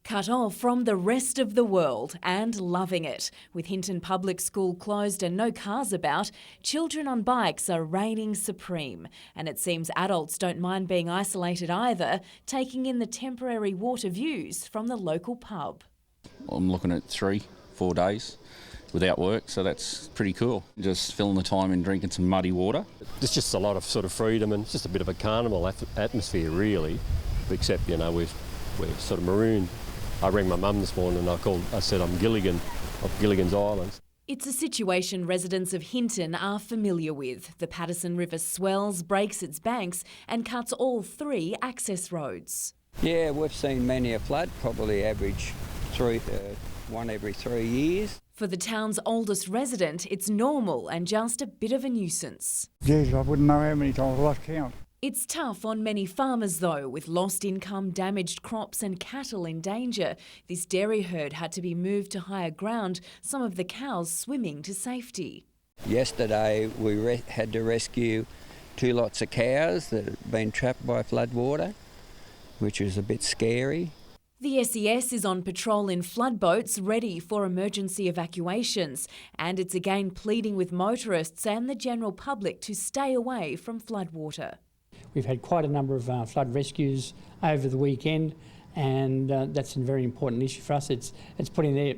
Cut off from the rest of the world and loving it. With Hinton Public School closed and no cars about, children on bikes are reigning supreme. And it seems adults don't mind being isolated either, taking in the temporary water views from the local pub. I'm looking at 3-4 days without work, so that's pretty cool. Just filling the time in drinking some muddy water. There's just a lot of sort of freedom and it's just a bit of a carnival atmosphere really, except, you know, we're sort of marooned. I rang my mum this morning and I said I'm Gilligan of Gilligan's Islands. It's a situation residents of Hinton are familiar with. The Patterson River swells, breaks its banks and cuts all 3 access roads. Yeah, we've seen many a flood, probably average one every 3 years. For the town's oldest resident, it's normal and just a bit of a nuisance. Geez, I wouldn't know how many times I've lost count. It's tough on many farmers though, with lost income, damaged crops and cattle in danger. This dairy herd had to be moved to higher ground, some of the cows swimming to safety. Yesterday we had to rescue 2 lots of cows that had been trapped by flood water, which was a bit scary. The SES is on patrol in flood boats ready for emergency evacuations, and it's again pleading with motorists and the general public to stay away from floodwater. We've had quite a number of flood rescues over the weekend, and that's a very important issue for us. It's putting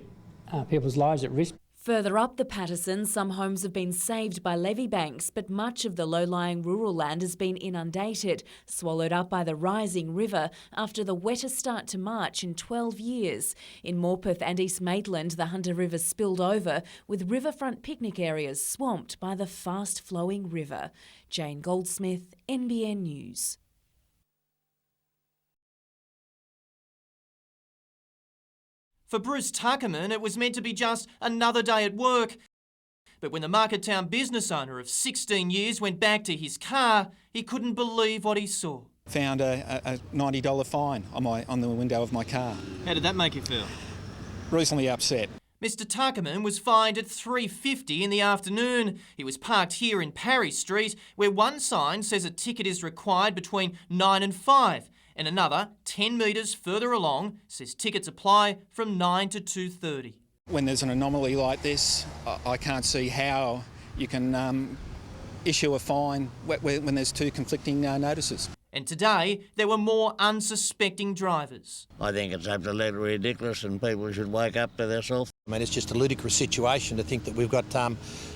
people's lives at risk. Further up the Patterson, some homes have been saved by levee banks, but much of the low-lying rural land has been inundated, swallowed up by the rising river after the wettest start to March in 12 years. In Morpeth and East Maitland, the Hunter River spilled over, with riverfront picnic areas swamped by the fast-flowing river. Jane Goldsmith, NBN News. For Bruce Tuckerman, it was meant to be just another day at work. But when the Marketown business owner of 16 years went back to his car, he couldn't believe what he saw. Found a $90 fine on the window of my car. How did that make you feel? Reasonably upset. Mr Tuckerman was fined at $3.50 in the afternoon. He was parked here in Parry Street, where one sign says a ticket is required between 9 and 5. And another, 10 metres further along, says tickets apply from 9 to 2:30. When there's an anomaly like this, I can't see how you can issue a fine when there's 2 conflicting notices. And today, there were more unsuspecting drivers. I think it's absolutely ridiculous and people should wake up to themselves. I mean, it's just a ludicrous situation to think that we've got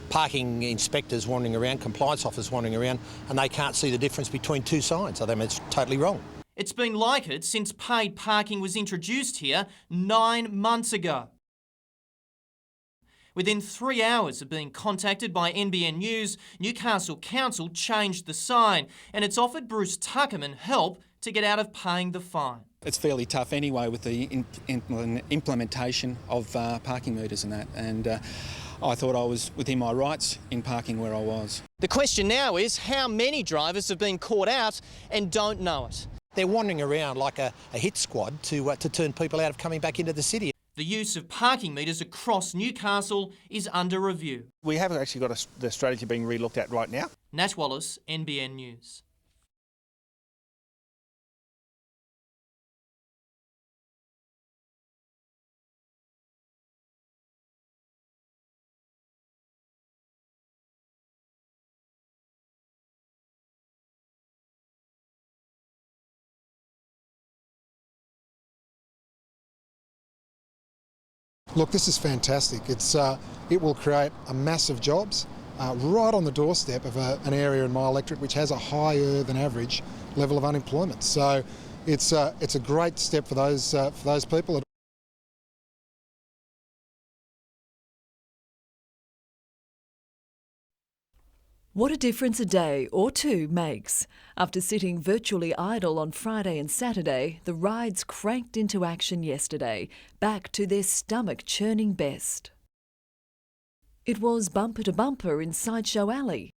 parking inspectors wandering around, compliance officers wandering around, and they can't see the difference between 2 signs. I think it's totally wrong. It's been like it since paid parking was introduced here 9 months ago. Within 3 hours of being contacted by NBN News, Newcastle Council changed the sign and it's offered Bruce Tuckerman help to get out of paying the fine. It's fairly tough anyway with the implementation of parking meters and that, and I thought I was within my rights in parking where I was. The question now is how many drivers have been caught out and don't know it. They're wandering around like a hit squad to turn people out of coming back into the city. The use of parking meters across Newcastle is under review. We haven't actually got the strategy being re-looked at right now. Nat Wallace, NBN News. Look, this is fantastic. It will create a massive jobs right on the doorstep of an area in my electorate which has a higher than average level of unemployment. So it's a great step for those people. What a difference a day or 2 makes. After sitting virtually idle on Friday and Saturday, the rides cranked into action yesterday, back to their stomach-churning best. It was bumper to bumper in Sideshow Alley.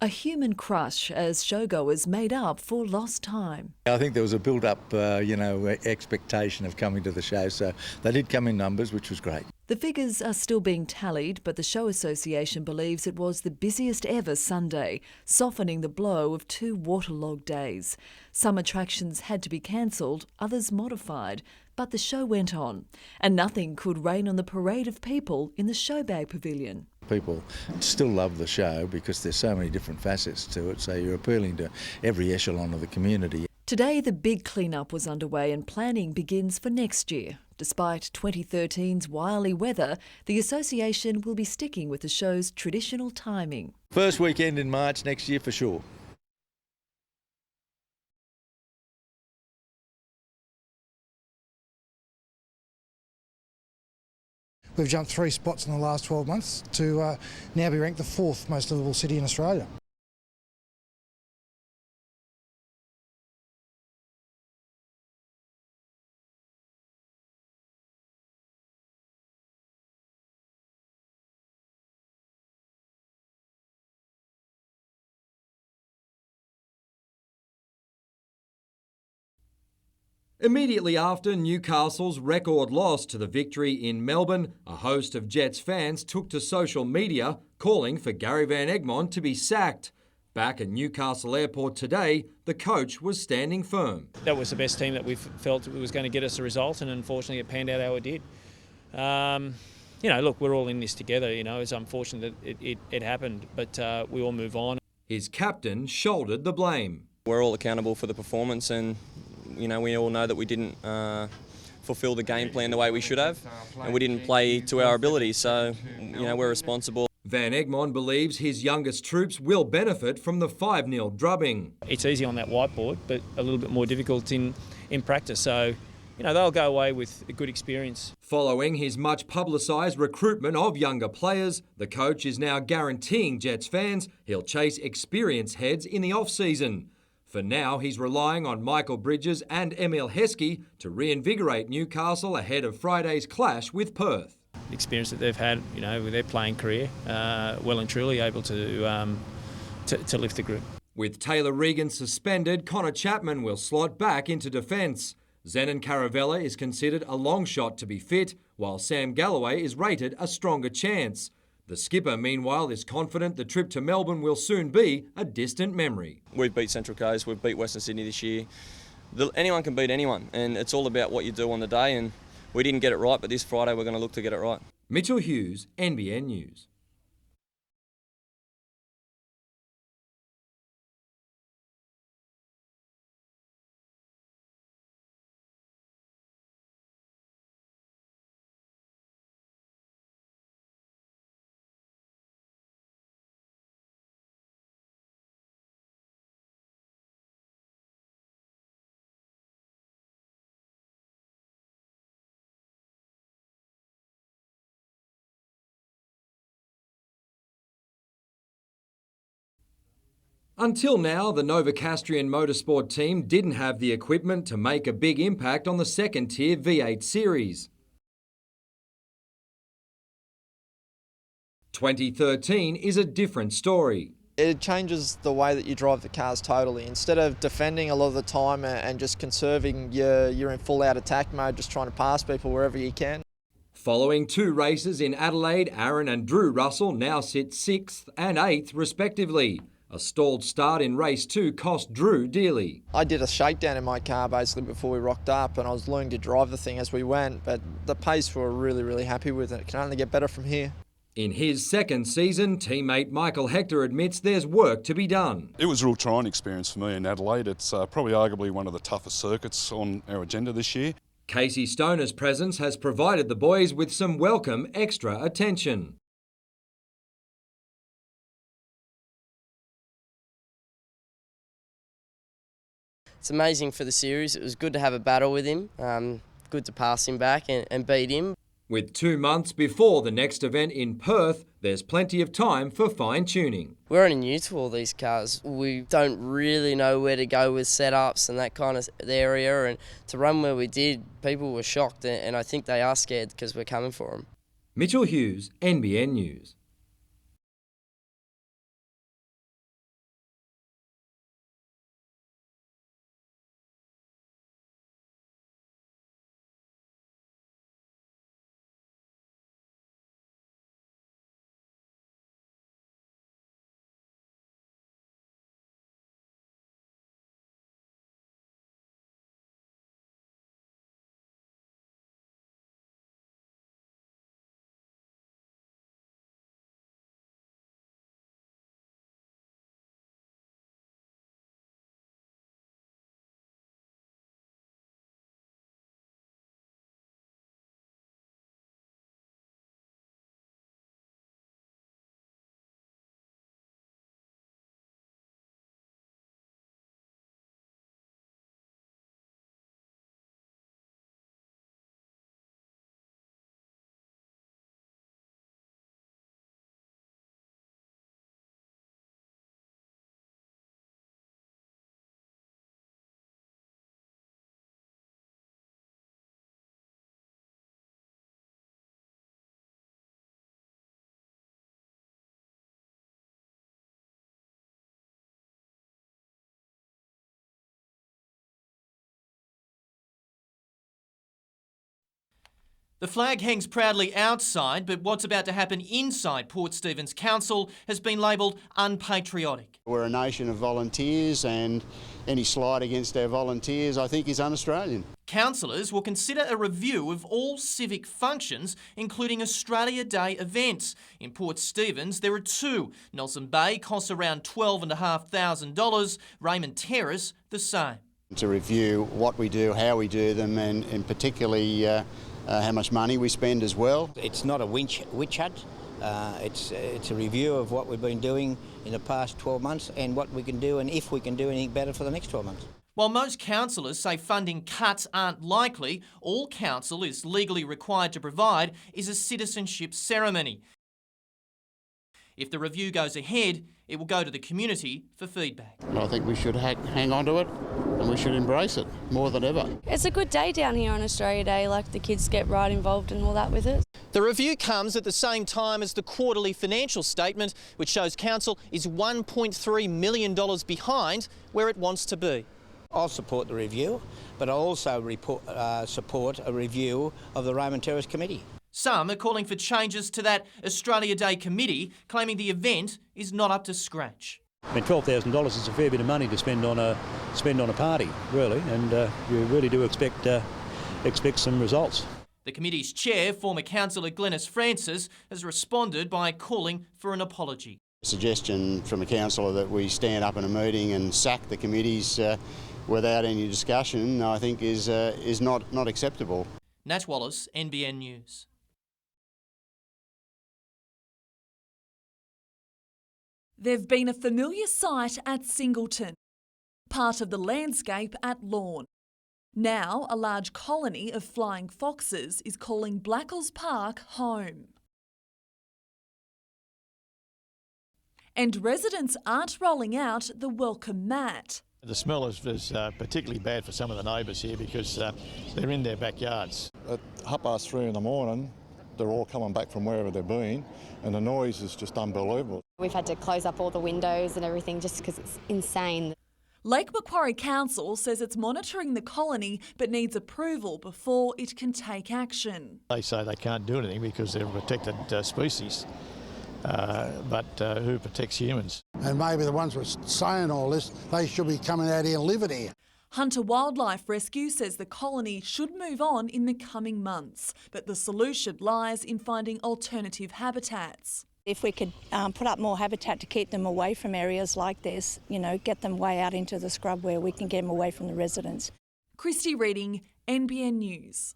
A human crush as showgoers made up for lost time. I think there was a build-up, expectation of coming to the show, so they did come in numbers, which was great. The figures are still being tallied, but the Show Association believes it was the busiest ever Sunday, softening the blow of 2 waterlogged days. Some attractions had to be cancelled, others modified, but the show went on, and nothing could rain on the parade of people in the Showbag Pavilion. People still love the show because there's so many different facets to it, so you're appealing to every echelon of the community. Today, the big clean-up was underway and planning begins for next year. Despite 2013's wily weather, the association will be sticking with the show's traditional timing. First weekend in March next year for sure. We've jumped 3 spots in the last 12 months to now be ranked the 4th most livable city in Australia. Immediately after Newcastle's record loss to the Victory in Melbourne, a host of Jets fans took to social media calling for Gary Van Egmond to be sacked. Back at Newcastle Airport today, the coach was standing firm. That was the best team that we felt was going to get us a result, and unfortunately it panned out how it did. Look, we're all in this together. It's unfortunate that it happened, but we all move on. His captain shouldered the blame. We're all accountable for the performance, and we all know that we didn't fulfil the game plan the way we should have, and we didn't play to our ability, so we're responsible. Van Egmond believes his youngest troops will benefit from the 5-0 drubbing. It's easy on that whiteboard, but a little bit more difficult in practice, so they'll go away with a good experience. Following his much publicised recruitment of younger players, the coach is now guaranteeing Jets fans he'll chase experienced heads in the off-season. For now, he's relying on Michael Bridges and Emile Heskey to reinvigorate Newcastle ahead of Friday's clash with Perth. The experience that they've had, with their playing career, well and truly able to lift the group. With Taylor Regan suspended, Connor Chapman will slot back into defence. Zenon Caravella is considered a long shot to be fit, while Sam Galloway is rated a stronger chance. The skipper, meanwhile, is confident the trip to Melbourne will soon be a distant memory. We've beat Central Coast, we've beat Western Sydney this year. Anyone can beat anyone, and it's all about what you do on the day, and we didn't get it right, but this Friday we're going to look to get it right. Mitchell Hughes, NBN News. Until now, the Novocastrian motorsport team didn't have the equipment to make a big impact on the second-tier V8 series. 2013 is a different story. It changes the way that you drive the cars totally. Instead of defending a lot of the time and just conserving, you're in full-out attack mode, just trying to pass people wherever you can. Following 2 races in Adelaide, Aaron and Drew Russell now sit 6th and 8th respectively. A stalled start in race 2 cost Drew dearly. I did a shakedown in my car basically before we rocked up, and I was learning to drive the thing as we went, but the pace we were really, really happy with, and it can only get better from here. In his second season, teammate Michael Hector admits there's work to be done. It was a real trying experience for me in Adelaide. It's probably arguably one of the toughest circuits on our agenda this year. Casey Stoner's presence has provided the boys with some welcome extra attention. It's amazing for the series. It was good to have a battle with him, good to pass him back and beat him. With 2 months before the next event in Perth, there's plenty of time for fine-tuning. We're only new to all these cars. We don't really know where to go with setups and that kind of area, and to run where we did, people were shocked, and I think they are scared because we're coming for them. Mitchell Hughes, NBN News. The flag hangs proudly outside, but what's about to happen inside Port Stephens Council has been labelled unpatriotic. We're a nation of volunteers, and any slight against our volunteers, I think, is un-Australian. Councillors will consider a review of all civic functions, including Australia Day events. In Port Stephens, there are two. Nelson Bay costs around $12,500, Raymond Terrace the same. To review what we do, how we do them, and particularly how much money we spend as well. It's not a witch hunt. It's a review of what we've been doing in the past 12 months and what we can do and if we can do anything better for the next 12 months. While most councillors say funding cuts aren't likely, all council is legally required to provide is a citizenship ceremony. If the review goes ahead, it will go to the community for feedback. I think we should hang on to it and we should embrace it more than ever. It's a good day down here on Australia Day, like the kids get right involved and all that with it. The review comes at the same time as the quarterly financial statement, which shows council is $1.3 million behind where it wants to be. I'll support the review, but I also support a review of the Raymond Terrace Committee. Some are calling for changes to that Australia Day committee, claiming the event is not up to scratch. I mean, $12,000 is a fair bit of money to spend on a party, really, and you really do expect some results. The committee's chair, former councillor Glenys Francis, has responded by calling for an apology. A suggestion from a councillor that we stand up in a meeting and sack the committees without any discussion, I think, is not acceptable. Nat Wallace, NBN News. They've been a familiar sight at Singleton, part of the landscape at Lorne. Now, a large colony of flying foxes is calling Blackall's Park home. And residents aren't rolling out the welcome mat. The smell is particularly bad for some of the neighbours here because they're in their backyards. At 3:30 in the morning, they're all coming back from wherever they've been, and the noise is just unbelievable. We've had to close up all the windows and everything just because it's insane. Lake Macquarie Council says it's monitoring the colony but needs approval before it can take action. They say they can't do anything because they're a protected species, but who protects humans? And maybe the ones who are saying all this, they should be coming out here and living here. Hunter Wildlife Rescue says the colony should move on in the coming months, but the solution lies in finding alternative habitats. If we could put up more habitat to keep them away from areas like this, get them way out into the scrub where we can get them away from the residents. Christy Reading, NBN News.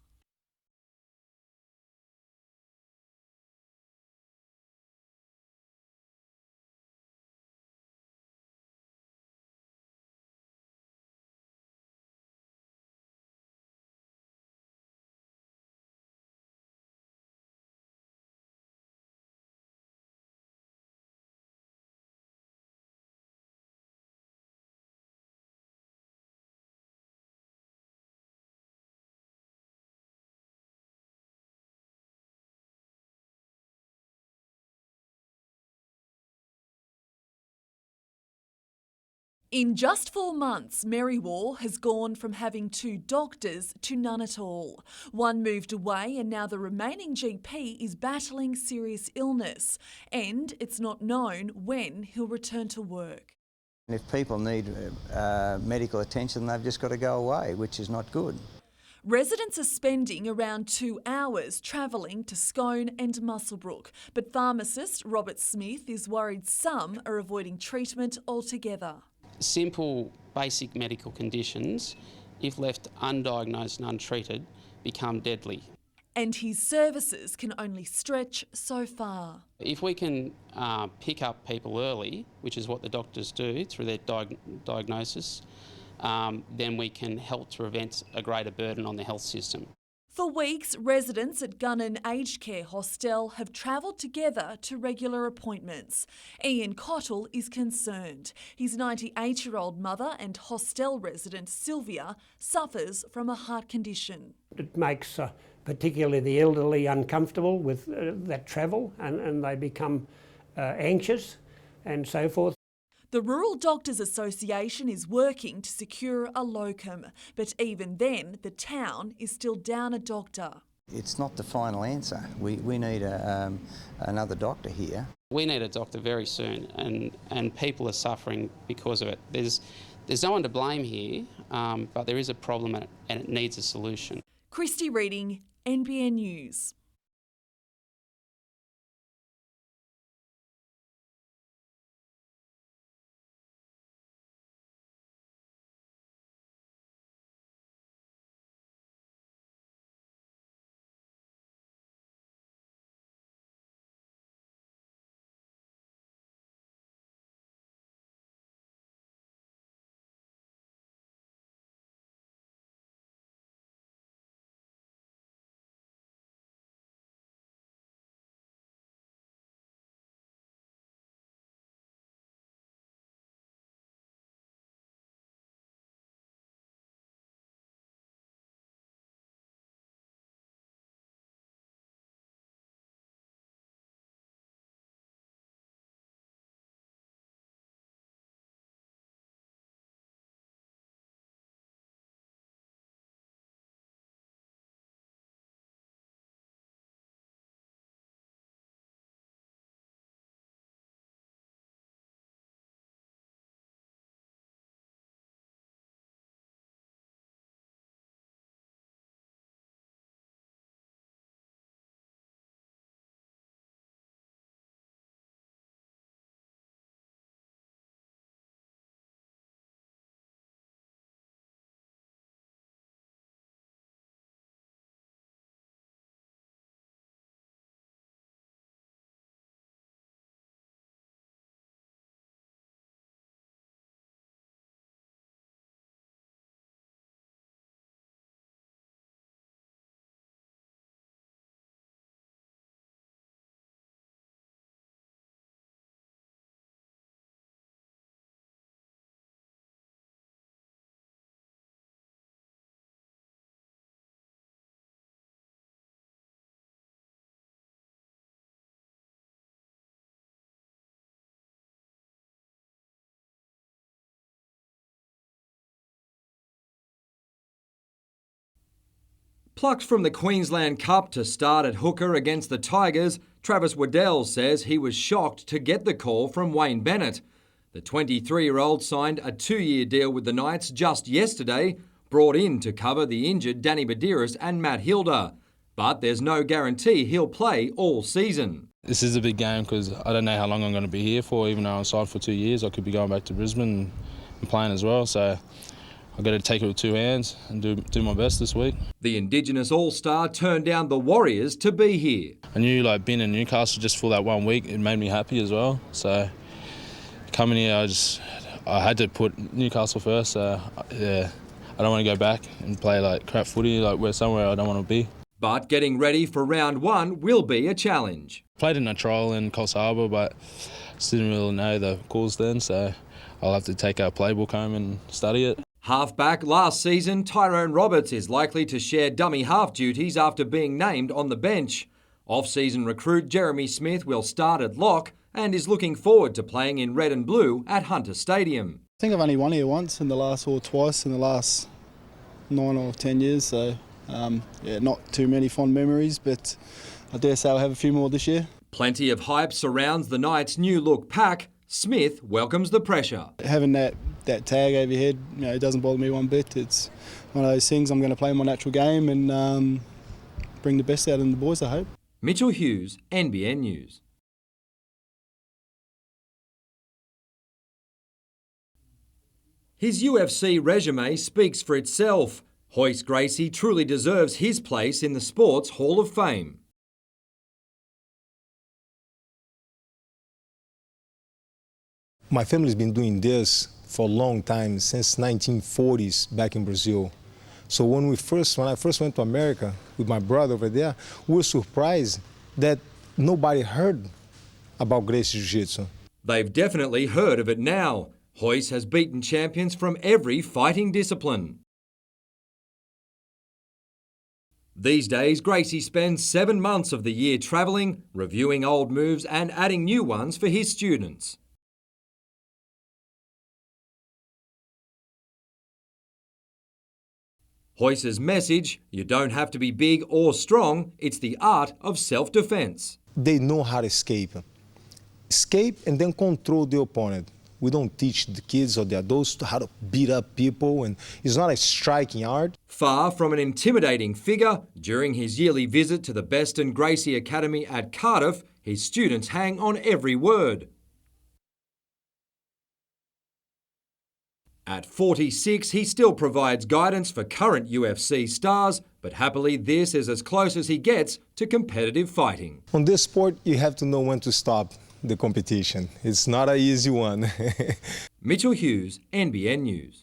In just 4 months, Mary War has gone from having 2 doctors to none at all. One moved away and now the remaining GP is battling serious illness, and it's not known when he'll return to work. If people need medical attention, they've just got to go away, which is not good. Residents are spending around 2 hours travelling to Scone and Muswellbrook, but pharmacist Robert Smith is worried some are avoiding treatment altogether. Simple, basic medical conditions, if left undiagnosed and untreated, become deadly. And his services can only stretch so far. If we can pick up people early, which is what the doctors do through their diagnosis, then we can help to prevent a greater burden on the health system. For weeks, residents at Gunnan Aged Care Hostel have travelled together to regular appointments. Ian Cottle is concerned. His 98-year-old mother and hostel resident Sylvia suffers from a heart condition. It makes particularly the elderly uncomfortable with that travel and they become anxious and so forth. The Rural Doctors Association is working to secure a locum, but even then, the town is still down a doctor. It's not the final answer. We need another doctor here. We need a doctor very soon, and people are suffering because of it. There's no one to blame here, but there is a problem and it needs a solution. Christy Reading, NBN News. Plucked from the Queensland Cup to start at hooker against the Tigers, Travis Waddell says he was shocked to get the call from Wayne Bennett. The 23-year-old signed a 2-year deal with the Knights just yesterday, brought in to cover the injured Danny Badiris and Matt Hilda. But there's no guarantee he'll play all season. This is a big game because I don't know how long I'm going to be here for. Even though I'm signed for 2 years, I could be going back to Brisbane and playing as well. So I've got to take it with 2 hands and do my best this week. The Indigenous All-Star turned down the Warriors to be here. I knew being in Newcastle just for that 1 week, it made me happy as well. So coming here, I had to put Newcastle first. So yeah, I don't want to go back and play crap footy we're somewhere I don't want to be. But getting ready for round 1 will be a challenge. Played in a trial in Coffs Harbour, but just didn't really know the calls then, so I'll have to take our playbook home and study it. Halfback last season, Tyrone Roberts is likely to share dummy half duties after being named on the bench. Off-season recruit Jeremy Smith will start at lock and is looking forward to playing in red and blue at Hunter Stadium. I think I've only won here once or twice in the last 9 or 10 years, so yeah, not too many fond memories, but I dare say I'll have a few more this year. Plenty of hype surrounds the Knights' new look pack. Smith welcomes the pressure. Having that tag over your head, it doesn't bother me one bit. It's one of those things. I'm going to play my natural game and bring the best out in the boys, I hope. Mitchell Hughes, NBN News. His UFC resume speaks for itself. Hoyce Gracie truly deserves his place in the Sports Hall of Fame. My family's been doing this for a long time, since 1940s back in Brazil. So when I first went to America with my brother over there, we were surprised that nobody heard about Gracie Jiu-Jitsu. They've definitely heard of it now. Hoyce has beaten champions from every fighting discipline. These days, Gracie spends 7 months of the year travelling, reviewing old moves and adding new ones for his students. Hoyce's message, you don't have to be big or strong, it's the art of self-defence. They know how to escape. Escape and then control the opponent. We don't teach the kids or the adults how to beat up people, and it's not a striking art. Far from an intimidating figure, during his yearly visit to the Beston Gracie Academy at Cardiff, his students hang on every word. At 46, he still provides guidance for current UFC stars, but happily this is as close as he gets to competitive fighting. On this sport, you have to know when to stop the competition. It's not an easy one. Mitchell Hughes, NBN News.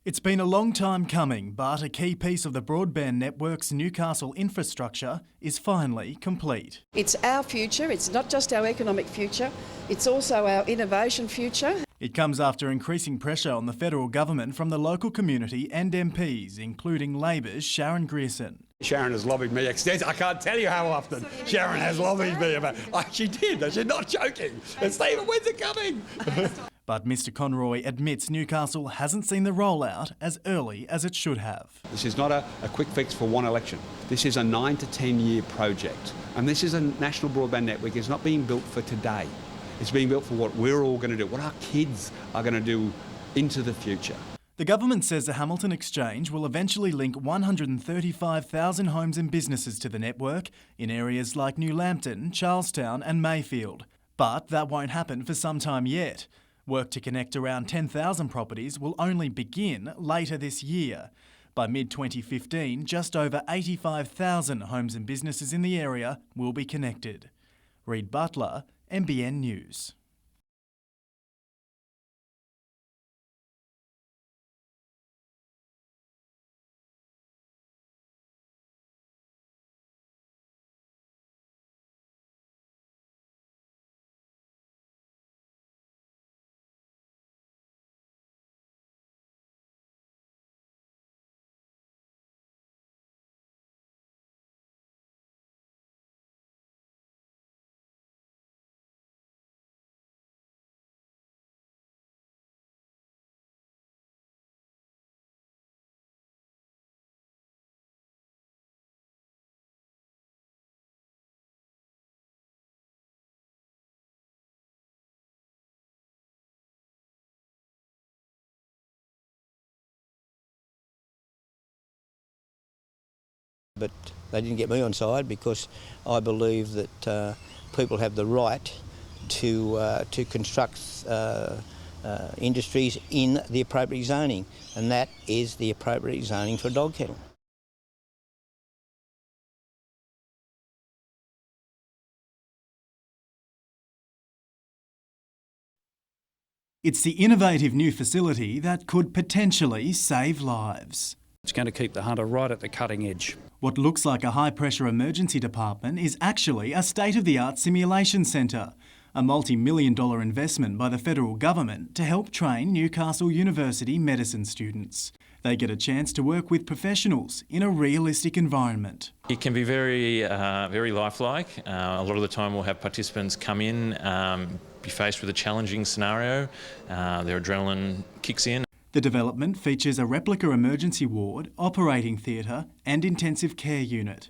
It's been a long time coming, but a key piece of the broadband network's Newcastle infrastructure is finally complete. It's our future, it's not just our economic future, it's also our innovation future. It comes after increasing pressure on the federal government from the local community and MPs, including Labor's Sharon Grierson. Sharon has lobbied me extensively. I can't tell you how often Sharon has lobbied me about... she did, she's not joking. And Stephen, when's it coming? But Mr Conroy admits Newcastle hasn't seen the rollout as early as it should have. This is not a quick fix for one election. This is a 9 to 10 year project. And this is a national broadband network. It's not being built for today. It's being built for what we're all going to do, what our kids are going to do into the future. The government says the Hamilton Exchange will eventually link 135,000 homes and businesses to the network in areas like New Lambton, Charlestown and Mayfield. But that won't happen for some time yet. Work to connect around 10,000 properties will only begin later this year. By mid-2015, just over 85,000 homes and businesses in the area will be connected. Reid Butler, NBN News. But they didn't get me on side because I believe that people have the right to construct industries in the appropriate zoning, and that is the appropriate zoning for dog kennel. It's the innovative new facility that could potentially save lives. It's going to keep the hunter right at the cutting edge. What looks like a high-pressure emergency department is actually a state-of-the-art simulation centre, a multi-million-dollar investment by the federal government to help train Newcastle University medicine students. They get a chance to work with professionals in a realistic environment. It can be very lifelike. A lot of the time we'll have participants come in, be faced with a challenging scenario, their adrenaline kicks in. The development features a replica emergency ward, operating theatre and intensive care unit.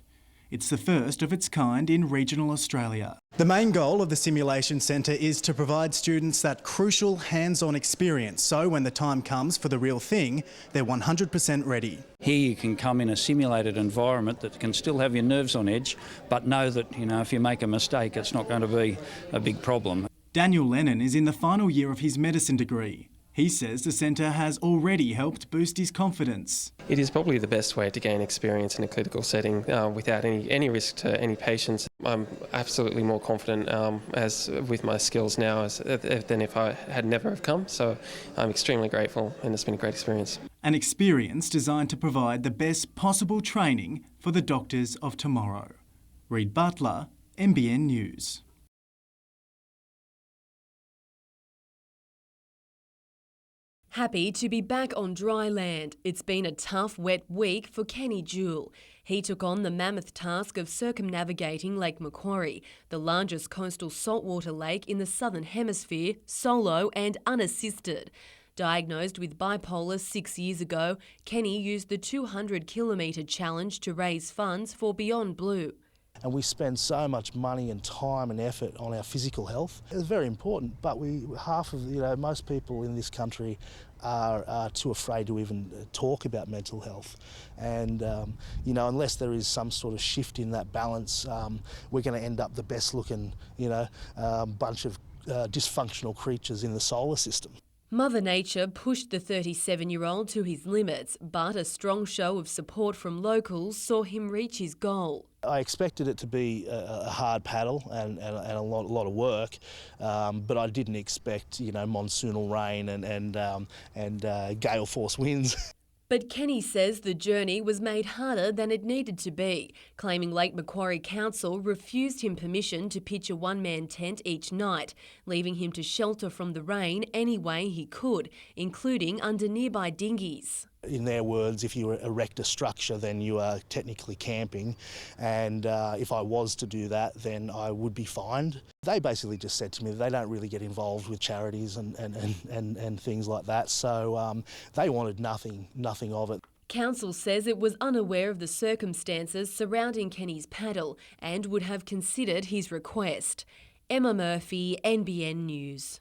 It's the first of its kind in regional Australia. The main goal of the Simulation Centre is to provide students that crucial hands-on experience, so when the time comes for the real thing, they're 100% ready. Here you can come in a simulated environment that can still have your nerves on edge, but know that, if you make a mistake, it's not going to be a big problem. Daniel Lennon is in the final year of his medicine degree. He says the centre has already helped boost his confidence. It is probably the best way to gain experience in a clinical setting without any risk to any patients. I'm absolutely more confident as with my skills now than if I had never have come. So I'm extremely grateful and it's been a great experience. An experience designed to provide the best possible training for the doctors of tomorrow. Reid Butler, NBN News. Happy to be back on dry land. It's been a tough, wet week for Kenny Jewell. He took on the mammoth task of circumnavigating Lake Macquarie, the largest coastal saltwater lake in the Southern Hemisphere, solo and unassisted. Diagnosed with bipolar 6 years ago, Kenny used the 200-kilometre challenge to raise funds for Beyond Blue. And we spend so much money and time and effort on our physical health. It's very important, but most people in this country are too afraid to even talk about mental health. And, unless there is some sort of shift in that balance, we're going to end up the best looking, bunch of dysfunctional creatures in the solar system. Mother Nature pushed the 37-year-old to his limits, but a strong show of support from locals saw him reach his goal. I expected it to be a hard paddle and a lot of work, but I didn't expect, monsoonal rain and gale force winds. But Kenny says the journey was made harder than it needed to be, claiming Lake Macquarie Council refused him permission to pitch a one-man tent each night, leaving him to shelter from the rain any way he could, including under nearby dinghies. In their words, if you erect a structure, then you are technically camping, and if I was to do that, then I would be fined. They basically just said to me that they don't really get involved with charities and things like that, so they wanted nothing of it. Council says it was unaware of the circumstances surrounding Kenny's paddle and would have considered his request. Emma Murphy, NBN News.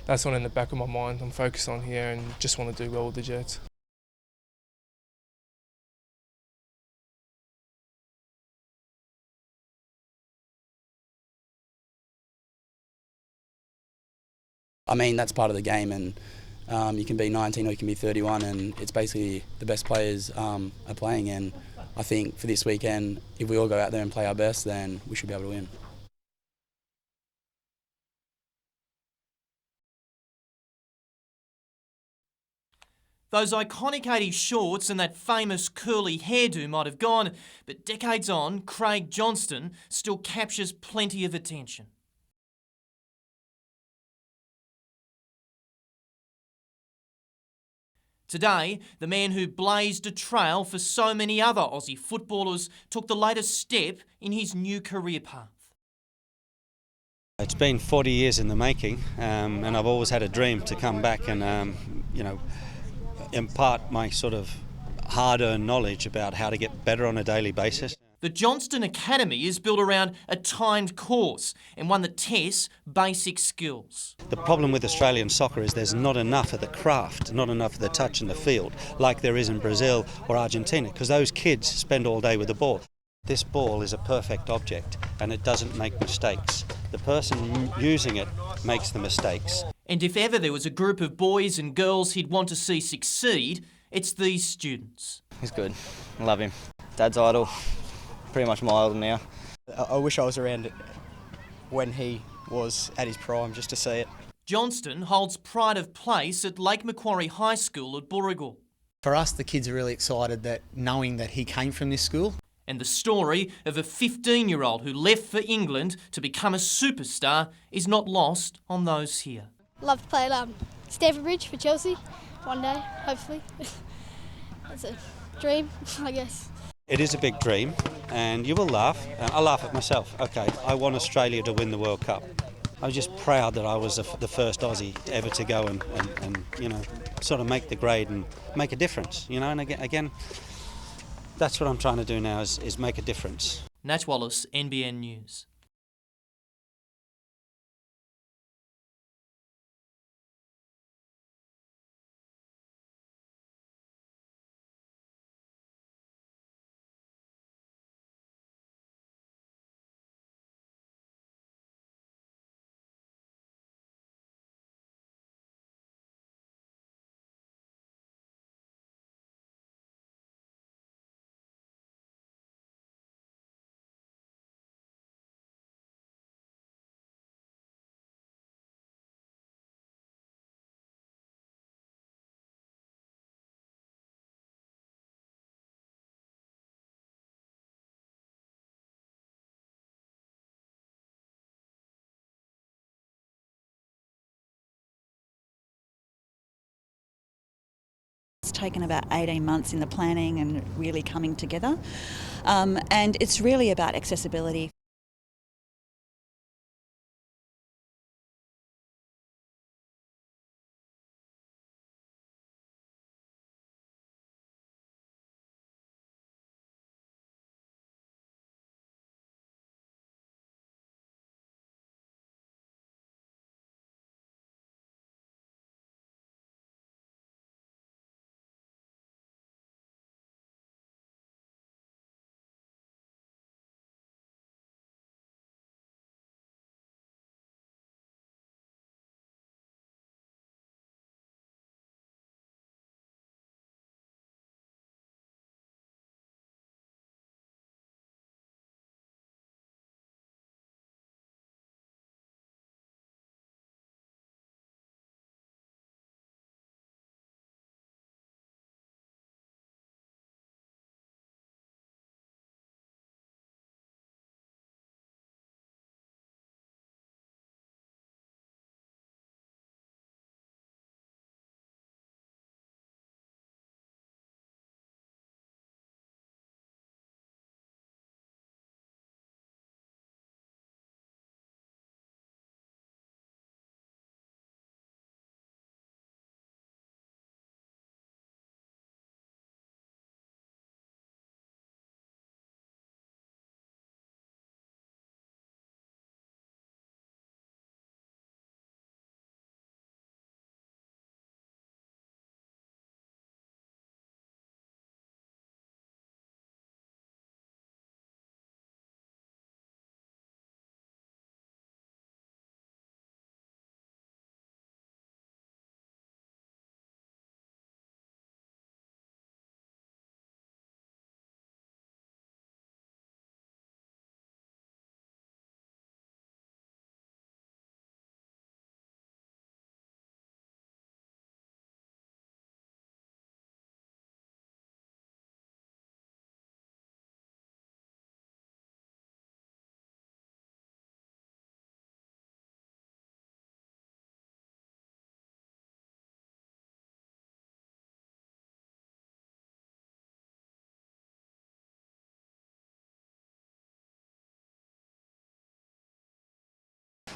That's not in the back of my mind. I'm focused on here and just want to do well with the Jets. I mean, that's part of the game, and you can be 19 or you can be 31, and it's basically the best players are playing. And I think for this weekend, if we all go out there and play our best, then we should be able to win. Those iconic 80s shorts and that famous curly hairdo might have gone, but decades on, Craig Johnston still captures plenty of attention. Today, the man who blazed a trail for so many other Aussie footballers took the latest step in his new career path. It's been 40 years in the making, and I've always had a dream to come back and, impart my sort of hard-earned knowledge about how to get better on a daily basis. The Johnston Academy is built around a timed course and one that tests basic skills. The problem with Australian soccer is there's not enough of the craft, not enough of the touch in the field, like there is in Brazil or Argentina, because those kids spend all day with the ball. This ball is a perfect object and it doesn't make mistakes. The person using it makes the mistakes. And if ever there was a group of boys and girls he'd want to see succeed, it's these students. He's good. I love him. Dad's idol. Pretty much my idol now. I wish I was around when he was at his prime just to see it. Johnston holds pride of place at Lake Macquarie High School at Burrigal. For us, the kids are really excited that knowing that he came from this school. And the story of a 15-year-old who left for England to become a superstar is not lost on those here. Love to play at Stamford Bridge for Chelsea one day, hopefully. That's a dream, I guess. It is a big dream, and you will laugh. I laugh at myself. Okay, I want Australia to win the World Cup. I was just proud that I was the first Aussie ever to go and sort of make the grade and make a difference, and again, that's what I'm trying to do now is make a difference. Nat Wallace, NBN News. It's taken about 18 months in the planning and really coming together, and it's really about accessibility.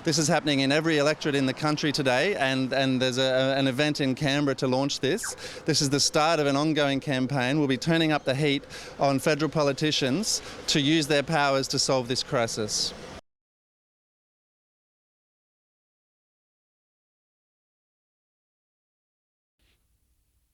This is happening in every electorate in the country today, and there's an event in Canberra to launch this. This is the start of an ongoing campaign. We'll be turning up the heat on federal politicians to use their powers to solve this crisis.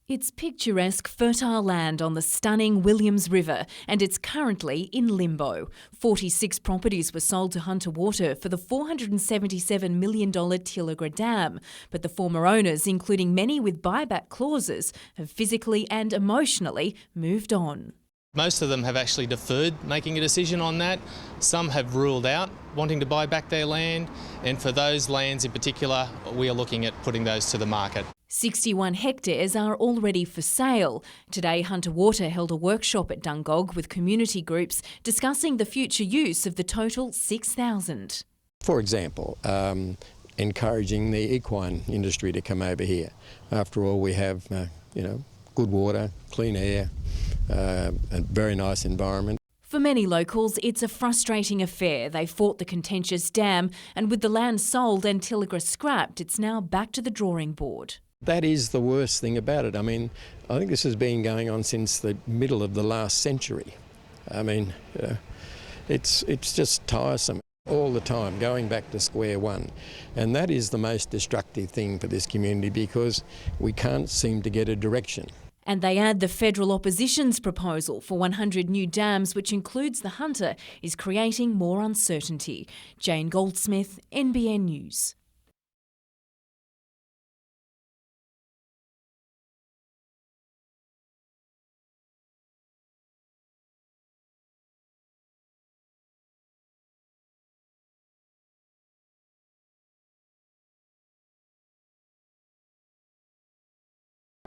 It's picturesque, fertile land on the stunning Williams River, and it's currently in limbo. 46 properties were sold to Hunter Water for the $477 million Tilligra Dam, but the former owners, including many with buyback clauses, have physically and emotionally moved on. Most of them have actually deferred making a decision on that. Some have ruled out wanting to buy back their land, and for those lands in particular, we are looking at putting those to the market. 61 hectares are already for sale. Today, Hunter Water held a workshop at Dungog with community groups discussing the future use of the total 6,000. For example, encouraging the equine industry to come over here. After all, we have, good water, clean air, a very nice environment. For many locals, it's a frustrating affair. They fought the contentious dam, and with the land sold and Tilligra scrapped, it's now back to the drawing board. That is the worst thing about it. I mean, I think this has been going on since the middle of the last century. I mean, it's just tiresome all the time, going back to square one. And that is the most destructive thing for this community because we can't seem to get a direction. And they add the federal opposition's proposal for 100 new dams, which includes the Hunter, is creating more uncertainty. Jane Goldsmith, NBN News.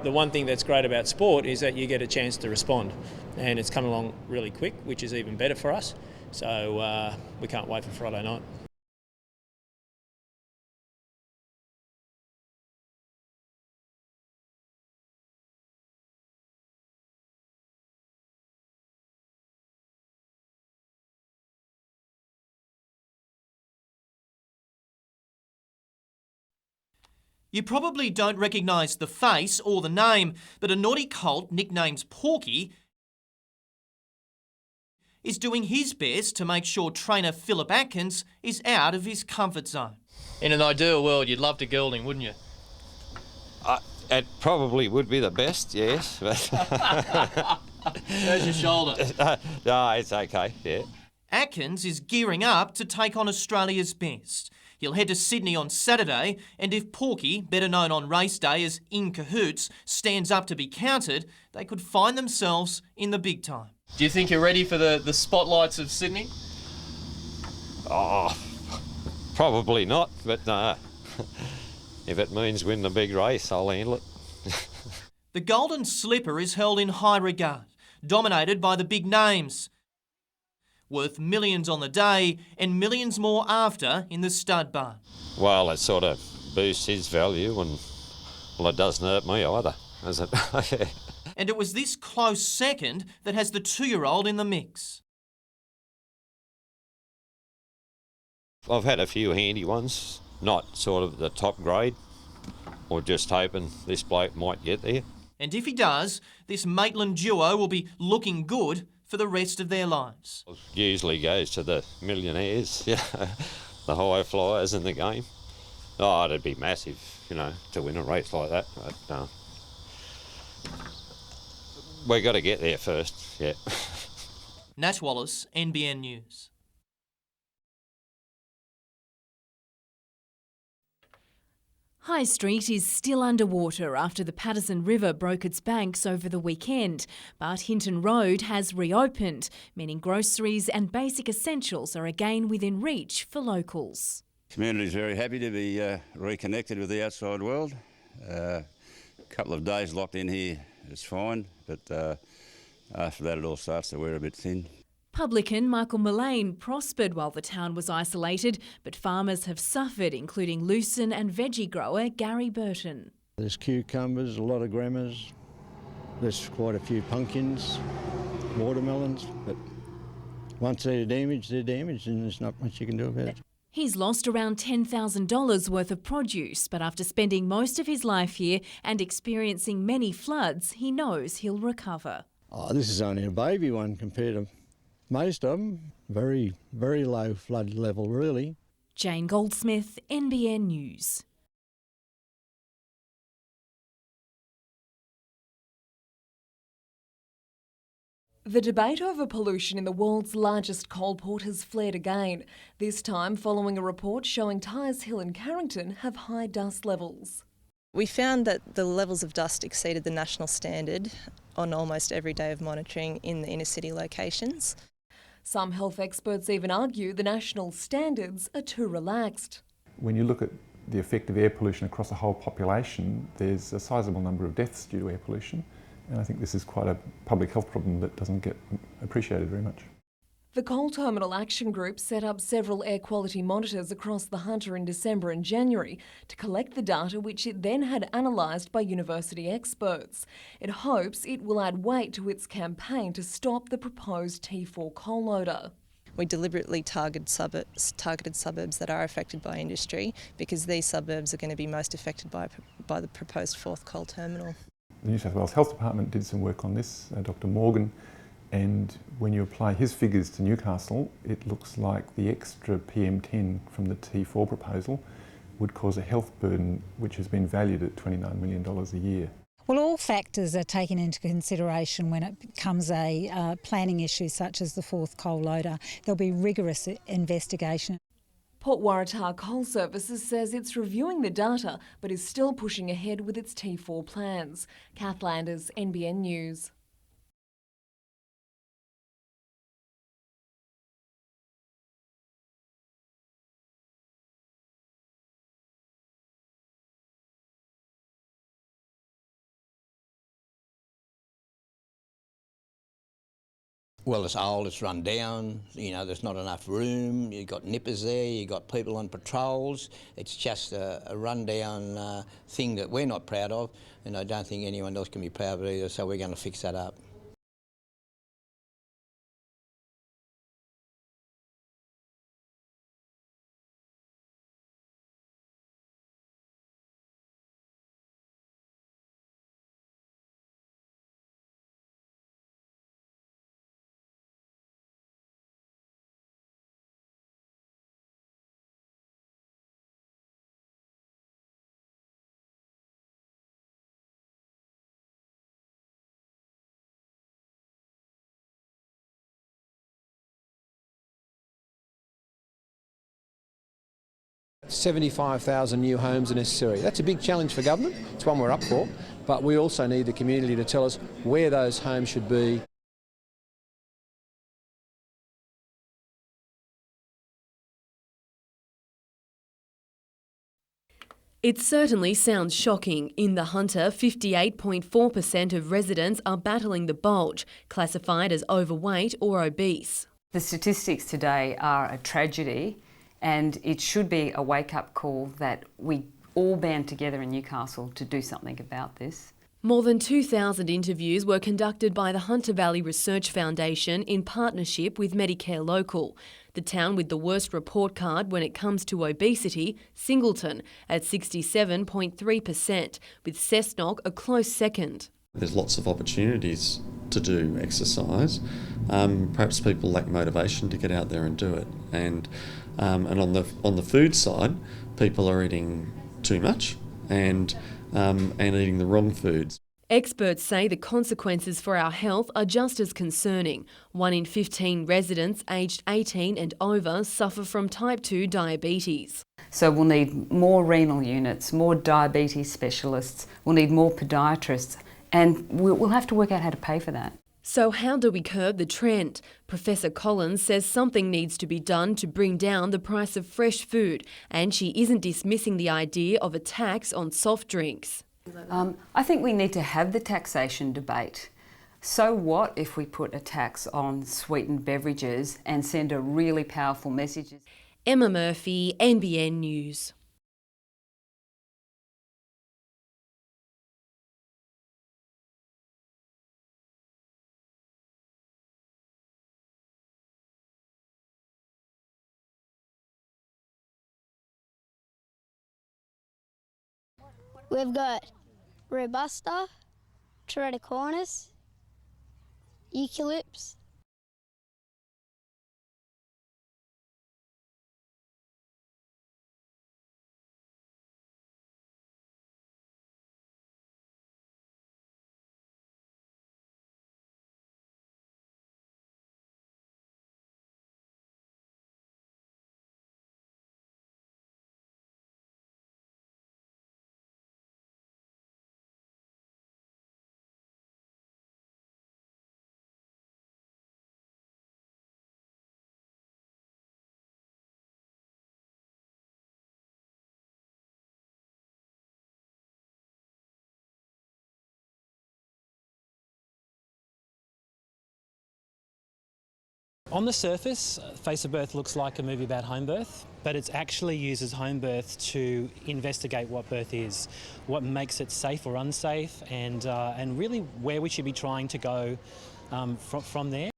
The one thing that's great about sport is that you get a chance to respond, and it's come along really quick, which is even better for us. So we can't wait for Friday night. You probably don't recognise the face or the name, but a naughty colt nicknamed Porky is doing his best to make sure trainer Philip Atkins is out of his comfort zone. In an ideal world, you'd love to gild him, wouldn't you? It probably would be the best, yes. How's your shoulder? No, it's okay, yeah. Atkins is gearing up to take on Australia's best. He'll head to Sydney on Saturday, and if Porky, better known on race day as In Cahoots, stands up to be counted, they could find themselves in the big time. Do you think you're ready for the spotlights of Sydney? Oh, probably not, but no. If it means win the big race, I'll handle it. The Golden Slipper is held in high regard, dominated by the big names. Worth millions on the day and millions more after in the stud barn. Well, it sort of boosts his value and, well, it doesn't hurt me either, does it? And it was this close second that has the 2-year-old in the mix. I've had a few handy ones, not sort of the top grade, or just hoping this bloke might get there. And if he does, this Maitland duo will be looking good for the rest of their lives. Usually goes to the millionaires, the high flyers in the game. Oh, it'd be massive, to win a race like that. But we got to get there first, yeah. Nat Wallace, NBN News. High Street is still underwater after the Patterson River broke its banks over the weekend, but Hinton Road has reopened, meaning groceries and basic essentials are again within reach for locals. The community is very happy to be reconnected with the outside world. A couple of days locked in here is fine, but after that it all starts to wear a bit thin. Publican Michael Mullane prospered while the town was isolated, but farmers have suffered, including lucerne and veggie grower Gary Burton. There's cucumbers, a lot of grammars, there's quite a few pumpkins, watermelons, but once they're damaged and there's not much you can do about it. He's lost around $10,000 worth of produce, but after spending most of his life here and experiencing many floods, he knows he'll recover. Oh, this is only a baby one compared to most of them. Very, very low flood level, really. Jane Goldsmith, NBN News. The debate over pollution in the world's largest coal port has flared again, this time following a report showing Tyers Hill and Carrington have high dust levels. We found that the levels of dust exceeded the national standard on almost every day of monitoring in the inner city locations. Some health experts even argue the national standards are too relaxed. When you look at the effect of air pollution across a whole population, there's a sizable number of deaths due to air pollution. And I think this is quite a public health problem that doesn't get appreciated very much. The Coal Terminal Action Group set up several air quality monitors across the Hunter in December and January to collect the data, which it then had analysed by university experts. It hopes it will add weight to its campaign to stop the proposed T4 coal loader. We deliberately targeted suburbs that are affected by industry because these suburbs are going to be most affected by the proposed fourth coal terminal. The New South Wales Health Department did some work on this, Dr Morgan, and when you apply his figures to Newcastle, it looks like the extra PM10 from the T4 proposal would cause a health burden which has been valued at $29 million a year. Well, all factors are taken into consideration when it becomes a planning issue such as the fourth coal loader. There'll be rigorous investigation. Port Waratah Coal Services says it's reviewing the data but is still pushing ahead with its T4 plans. Kath Landers, NBN News. Well, it's old, it's run down, you know, there's not enough room, you've got nippers there, you've got people on patrols. It's just a run-down thing that we're not proud of, and I don't think anyone else can be proud of it either, so we're going to fix that up. $75,000 new homes are necessary. That's a big challenge for government. It's one we're up for, but we also need the community to tell us where those homes should be. It certainly sounds shocking. In the Hunter, 58.4% of residents are battling the bulge, classified as overweight or obese. The statistics today are a tragedy, and it should be a wake-up call that we all band together in Newcastle to do something about this. More than 2,000 interviews were conducted by the Hunter Valley Research Foundation in partnership with Medicare Local. The town with the worst report card when it comes to obesity, Singleton, at 67.3%, with Cessnock a close second. There's lots of opportunities to do exercise. Perhaps people lack motivation to get out there and do it. And on the food side, people are eating too much and eating the wrong foods. Experts say the consequences for our health are just as concerning. 1 in 15 residents aged 18 and over suffer from type 2 diabetes. So we'll need more renal units, more diabetes specialists, we'll need more podiatrists, and we'll have to work out how to pay for that. So how do we curb the trend? Professor Collins says something needs to be done to bring down the price of fresh food, and she isn't dismissing the idea of a tax on soft drinks. I think we need to have the taxation debate. So what if we put a tax on sweetened beverages and send a really powerful message? Emma Murphy, NBN News. We've got Robusta, Teratocornis, Eucalypts. On the surface, Face of Birth looks like a movie about home birth, but it actually uses home birth to investigate what birth is, what makes it safe or unsafe, and really where we should be trying to go from there.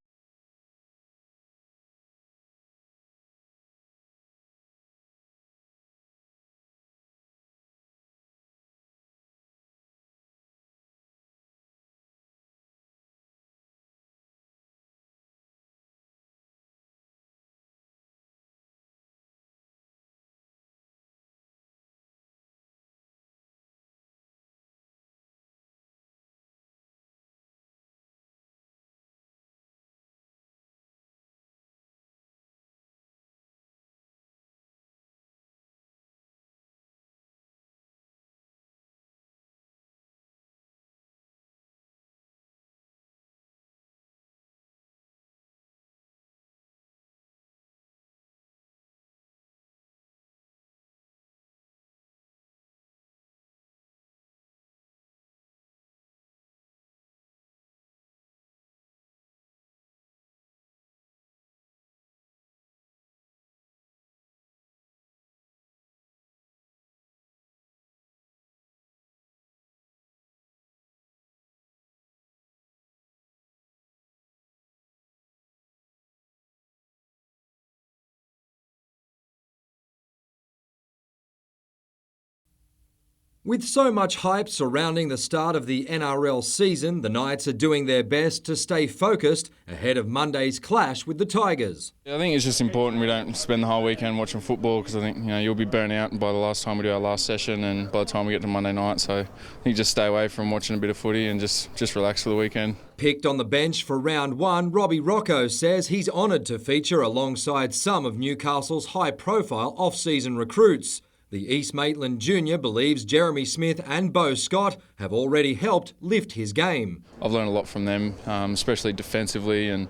With so much hype surrounding the start of the NRL season, the Knights are doing their best to stay focused ahead of Monday's clash with the Tigers. I think it's just important we don't spend the whole weekend watching football, because I think you'll be burnt out by the last time we do our last session and by the time we get to Monday night. So I think just stay away from watching a bit of footy and just relax for the weekend. Picked on the bench for round one, Robbie Rocco says he's honoured to feature alongside some of Newcastle's high-profile off-season recruits. The East Maitland Junior believes Jeremy Smith and Beau Scott have already helped lift his game. I've learned a lot from them, especially defensively and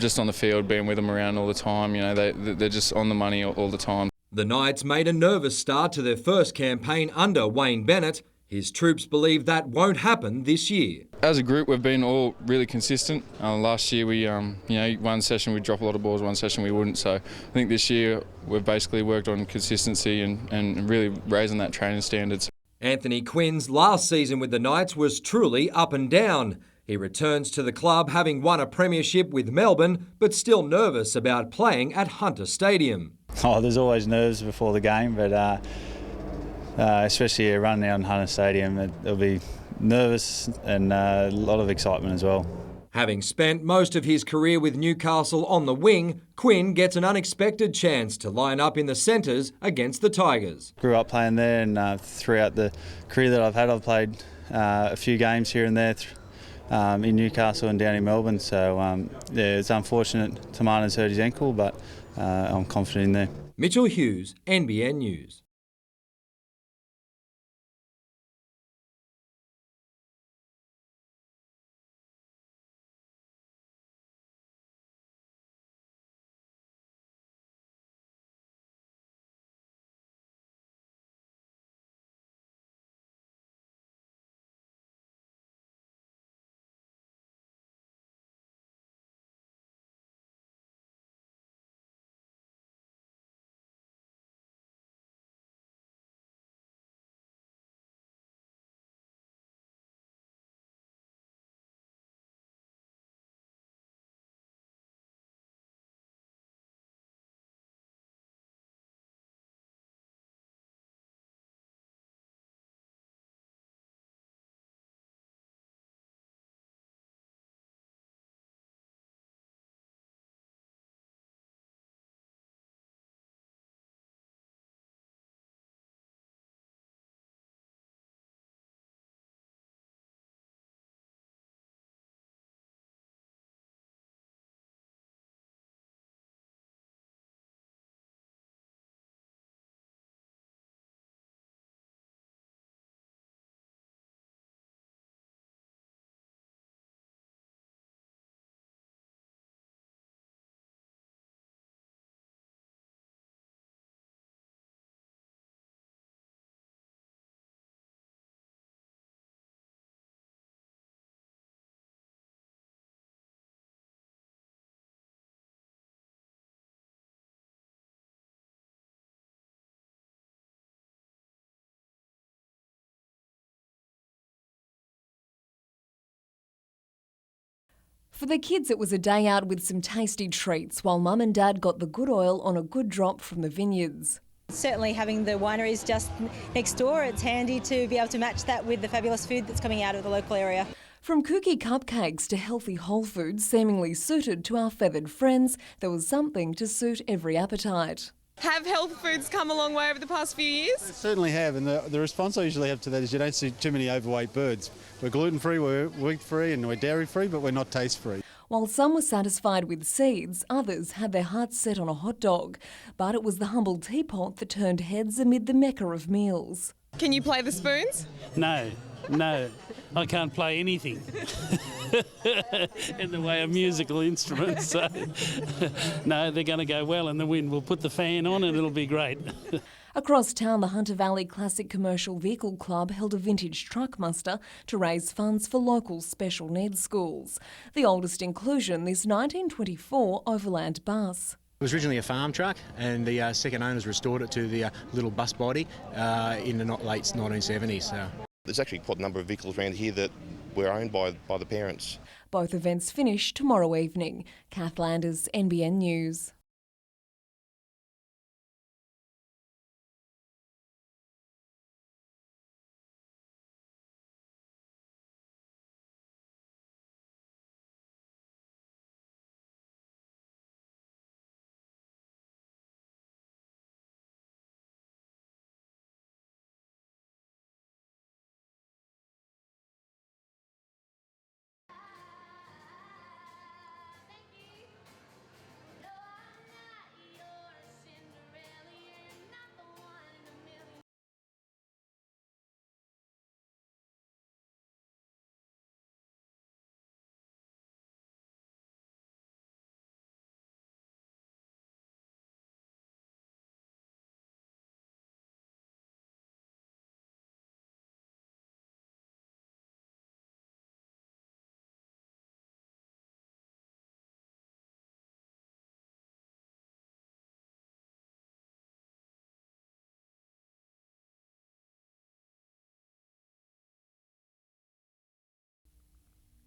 just on the field, being with them around all the time. They're just on the money all the time. The Knights made a nervous start to their first campaign under Wayne Bennett. His troops believe that won't happen this year. As a group, we've been all really consistent. Last year, we, one session we'd drop a lot of balls, one session we wouldn't. So I think this year we've basically worked on consistency and really raising that training standards. Anthony Quinn's last season with the Knights was truly up and down. He returns to the club having won a premiership with Melbourne, but still nervous about playing at Hunter Stadium. Oh, there's always nerves before the game, but especially running down Hunter Stadium, it'll be nervous and a lot of excitement as well. Having spent most of his career with Newcastle on the wing, Quinn gets an unexpected chance to line up in the centres against the Tigers. Grew up playing there, and throughout the career that I've had, I've played a few games here and there in Newcastle and down in Melbourne. So it's unfortunate Tamana's hurt his ankle, but I'm confident in there. Mitchell Hughes, NBN News. For the kids, it was a day out with some tasty treats, while Mum and Dad got the good oil on a good drop from the vineyards. Certainly having the wineries just next door, it's handy to be able to match that with the fabulous food that's coming out of the local area. From cookie cupcakes to healthy whole foods seemingly suited to our feathered friends, there was something to suit every appetite. Have health foods come a long way over the past few years? They certainly have, and the response I usually have to that is you don't see too many overweight birds. We're gluten-free, we're wheat-free and we're dairy-free, but we're not taste-free. While some were satisfied with seeds, others had their hearts set on a hot dog. But it was the humble teapot that turned heads amid the mecca of meals. Can you play the spoons? No, I can't play anything in the way of musical instruments. So, no, they're going to go well in the wind. We'll put the fan on and it'll be great. Across town, the Hunter Valley Classic Commercial Vehicle Club held a vintage truck muster to raise funds for local special needs schools. The oldest inclusion, this 1924 overland bus. It was originally a farm truck, and the second owners restored it to the little bus body in the late 1970s. So. There's actually quite a number of vehicles around here that were owned by the parents. Both events finish tomorrow evening. Kath Landers, NBN News.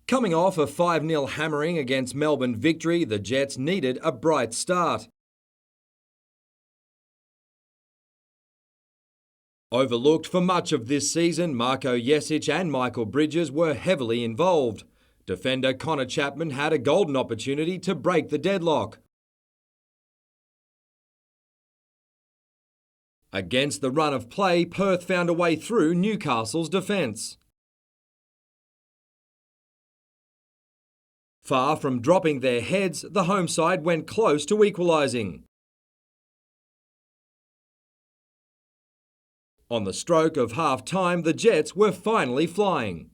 Coming off a 5-0 hammering against Melbourne victory, the Jets needed a bright start. Overlooked for much of this season, Marko Jesic and Michael Bridges were heavily involved. Defender Connor Chapman had a golden opportunity to break the deadlock. Against the run of play, Perth found a way through Newcastle's defence. Far from dropping their heads, the home side went close to equalising. On the stroke of half-time, the Jets were finally flying.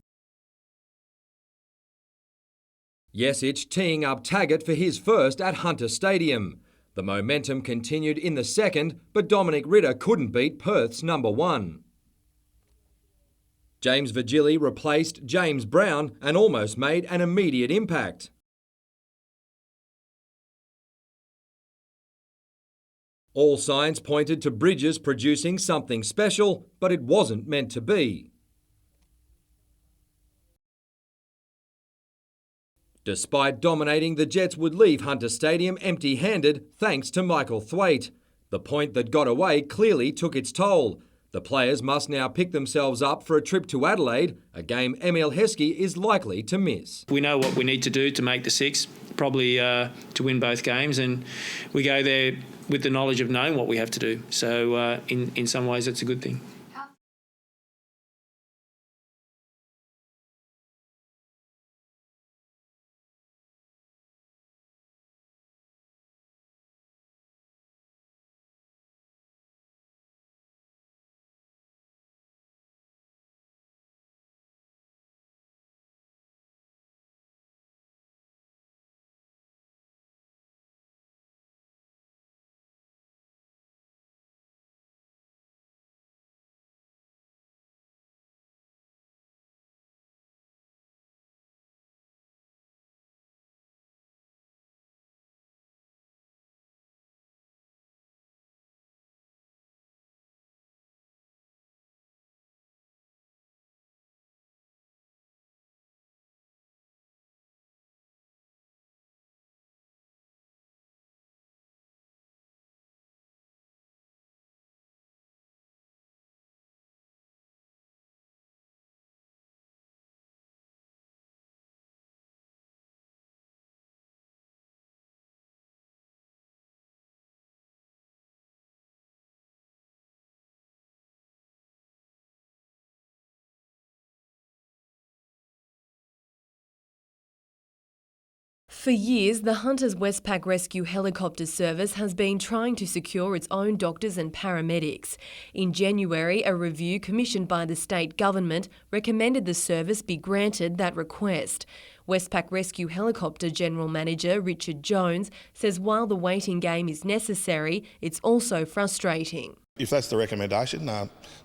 Jesic teeing up Taggart for his first at Hunter Stadium. The momentum continued in the second, but Dominic Ritter couldn't beat Perth's number one. James Virgili replaced James Brown and almost made an immediate impact. All signs pointed to Bridges producing something special, but it wasn't meant to be. Despite dominating, the Jets would leave Hunter Stadium empty-handed thanks to Michael Thwaite. The point that got away clearly took its toll. The players must now pick themselves up for a trip to Adelaide, a game Emile Heskey is likely to miss. We know what we need to do to make the six, probably to win both games, and we go there with the knowledge of knowing what we have to do. So in some ways, it's a good thing. For years, the Hunters Westpac Rescue Helicopter Service has been trying to secure its own doctors and paramedics. In January, a review commissioned by the state government recommended the service be granted that request. Westpac Rescue Helicopter General Manager Richard Jones says while the waiting game is necessary, it's also frustrating. If that's the recommendation,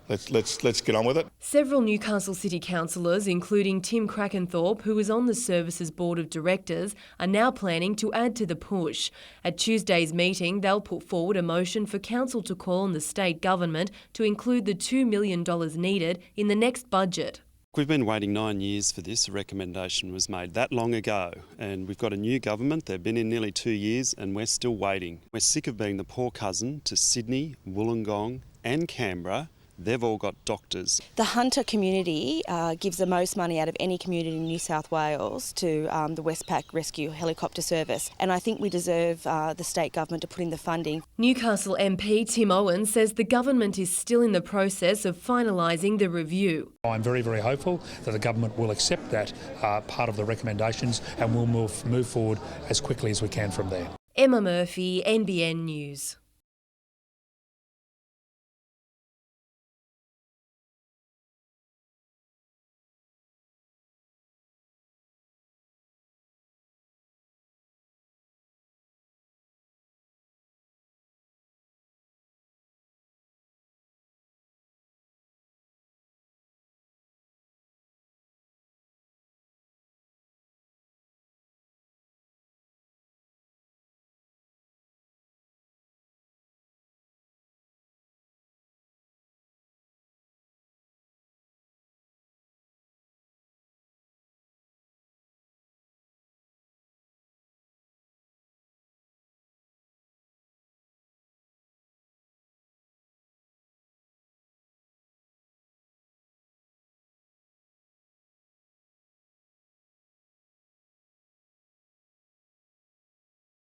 let's get on with it. Several Newcastle City councillors, including Tim Krakenthorpe, who is on the service's board of directors, are now planning to add to the push. At Tuesday's meeting, they'll put forward a motion for council to call on the state government to include the $2 million needed in the next budget. We've been waiting 9 years for this. The recommendation was made that long ago, and we've got a new government. They've been in nearly 2 years and we're still waiting. We're sick of being the poor cousin to Sydney, Wollongong and Canberra. They've all got doctors. The Hunter community gives the most money out of any community in New South Wales to the Westpac Rescue Helicopter Service, and I think we deserve the state government to put in the funding. Newcastle MP Tim Owen says the government is still in the process of finalising the review. I'm very, very hopeful that the government will accept that part of the recommendations and we'll move forward as quickly as we can from there. Emma Murphy, NBN News.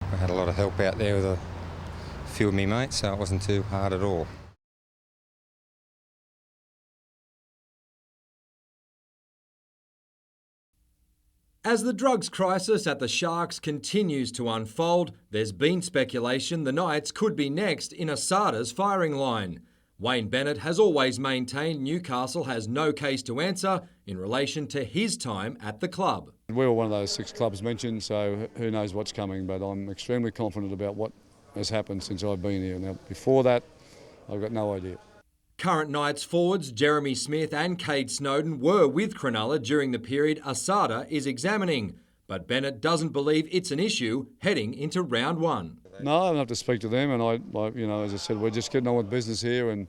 I had a lot of help out there with a few of me mates, so it wasn't too hard at all. As the drugs crisis at the Sharks continues to unfold, there's been speculation the Knights could be next in Asada's firing line. Wayne Bennett has always maintained Newcastle has no case to answer in relation to his time at the club. We were one of those 6 clubs mentioned, so who knows what's coming, but I'm extremely confident about what has happened since I've been here. Now, before that, I've got no idea. Current Knights forwards Jeremy Smith and Cade Snowden were with Cronulla during the period Asada is examining, but Bennett doesn't believe it's an issue heading into round 1. No, I don't have to speak to them, and as I said, we're just getting on with business here, and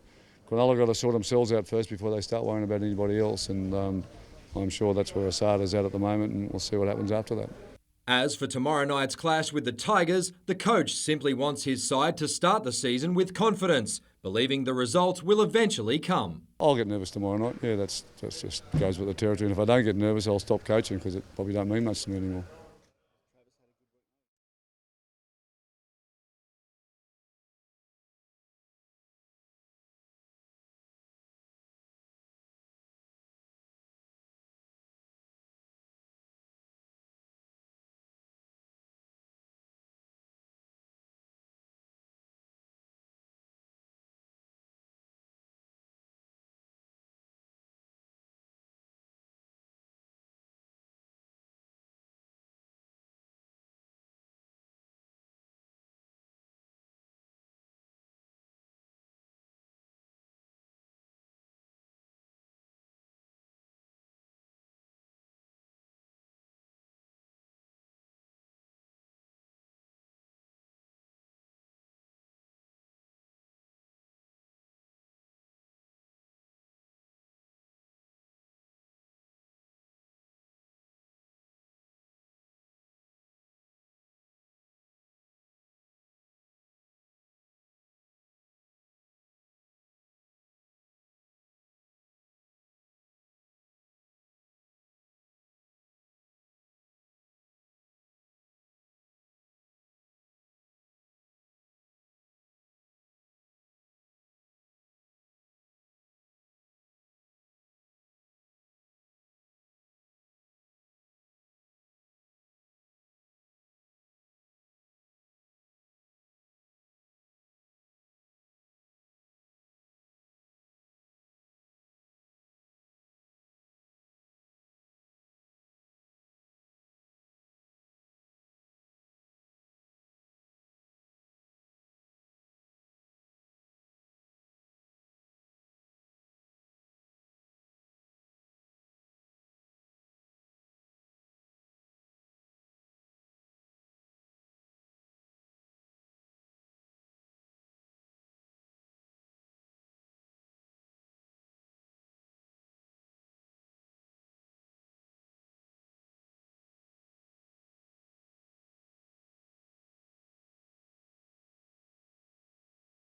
Cronulla got to sort themselves out first before they start worrying about anybody else, and I'm sure that's where Asada's at the moment, and we'll see what happens after that. As for tomorrow night's clash with the Tigers, the coach simply wants his side to start the season with confidence, believing the results will eventually come. I'll get nervous tomorrow night. Yeah, that's just goes with the territory, and if I don't get nervous, I'll stop coaching because it probably don't mean much to me anymore.